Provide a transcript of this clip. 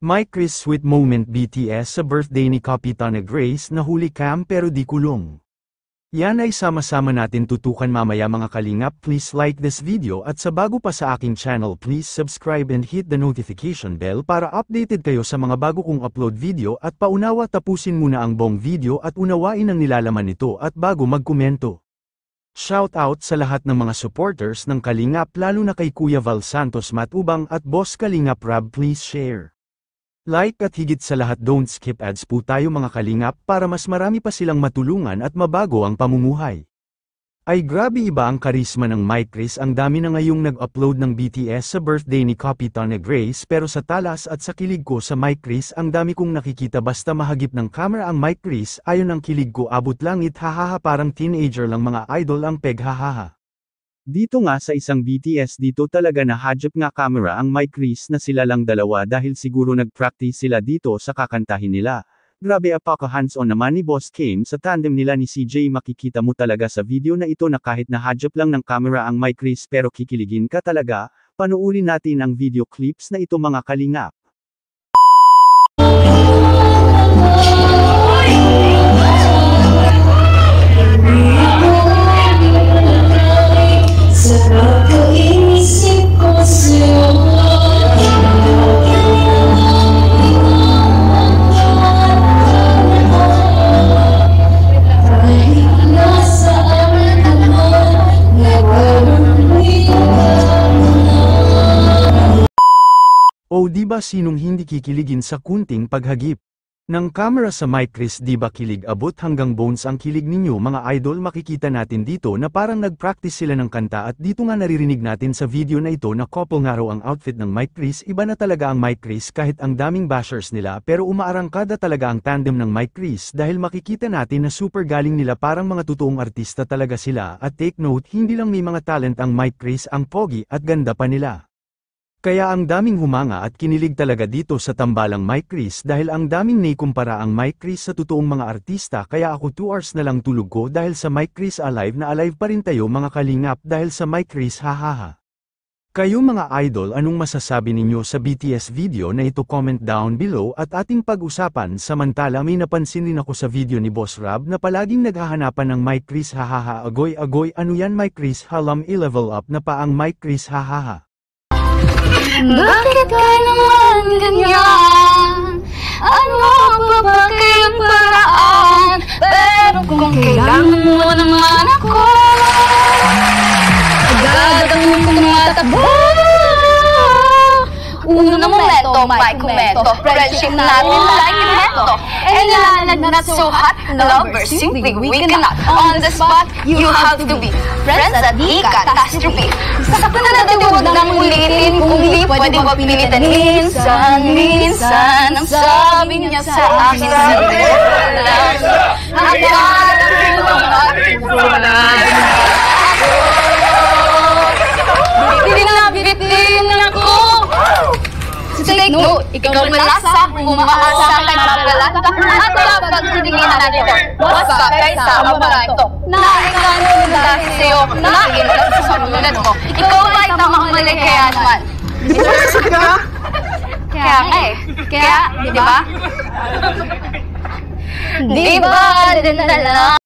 My Chris sweet moment BTS sa birthday ni Kapitana Grace na huli cam pero di kulong. Yan ay sama-sama natin tutukan mamaya mga kalingap. Please like this video at sa bago pa sa aking channel please subscribe and hit the notification bell para updated kayo sa mga bago kong upload video at paunawa tapusin muna ang buong video at unawain ang nilalaman nito at bago magkomento. Shout out sa lahat ng mga supporters ng Kalingap lalo na kay Kuya Val Santos Matubang at Boss Kalingap Rab. Please share, like at higit sa lahat don't skip ads po tayo mga kalingap para mas marami pa silang matulungan at mabago ang pamumuhay. Ay grabe iba ang karisma ng My Chris, ang dami na ngayong nag-upload ng BTS sa birthday ni Kapitana Grace pero sa talas at sa kilig ko sa My Chris ang dami kong nakikita basta mahagip ng camera ang My Chris ayon ang kilig ko abot langit hahaha parang teenager lang mga idol ang peg hahaha. Dito nga sa isang BTS dito talaga nahagip nga camera ang My Chris na sila lang dalawa dahil siguro nag-practice sila dito sa kakantahin nila. Grabe apaka hands-on naman ni Boss Kim sa tandem nila ni CJ. Makikita mo talaga sa video na ito na kahit nahagip lang ng camera ang My Chris pero kikiligin ka talaga. Panuurin natin ang video clips na ito mga kalingap. O diba sinong hindi kikiligin sa kunting paghagip ng camera sa My Chris, diba kilig abot hanggang bones ang kilig ninyo mga idol. Makikita natin dito na parang nag-practice sila ng kanta at dito nga naririnig natin sa video na ito na couple nga raw ang outfit ng My Chris. Iba na talaga ang My Chris kahit ang daming bashers nila pero umaarangkada talaga ang tandem ng My Chris dahil makikita natin na super galing nila parang mga totoong artista talaga sila at take note hindi lang may mga talent ang My Chris, ang pogi at ganda pa nila. Kaya ang daming humanga at kinilig talaga dito sa tambalang My Chris dahil ang daming naikumpara ang My Chris sa totoong mga artista kaya ako 2 hours na lang tulog ko dahil sa My Chris alive na alive pa rin tayo mga kalingap dahil sa My Chris hahaha. Kayo mga idol, anong masasabi ninyo sa BTS video na ito? Comment down below at ating pag-usapan. Samantala may napansin din ako sa video ni Boss Rab na palaging naghahanapan ng My Chris hahaha agoy agoy ano yan My Chris halam i-level up na pa ang My Chris hahaha. Bakit ka naman ganyan? Ano ba ba kayang paraan? Pero kung kailangan mo naman ako, agad ang tumatakbo. Unang momento, may komento, friendship natin like invento. And not so hot, lovers simply we cannot. On the spot, you have to be friends at di catastrophe. Sakto na natin huwag nang ulitin kung di pwede wag pilitan. Minsan, ang sabi niya sa akin agad ang tumatakbo. Bitin ako. Take note, ikaw malasa, umaasa kay magalata, at kapag tinigin natin ito, basta kaysa mabarato. Naikano dahil sa'yo, nailan sa sumunod mo. Ikaw ay tamang mali kaya naman. Di ba nasasad ka? Kaya nga eh. Kaya, di ba? Di ba din na lang?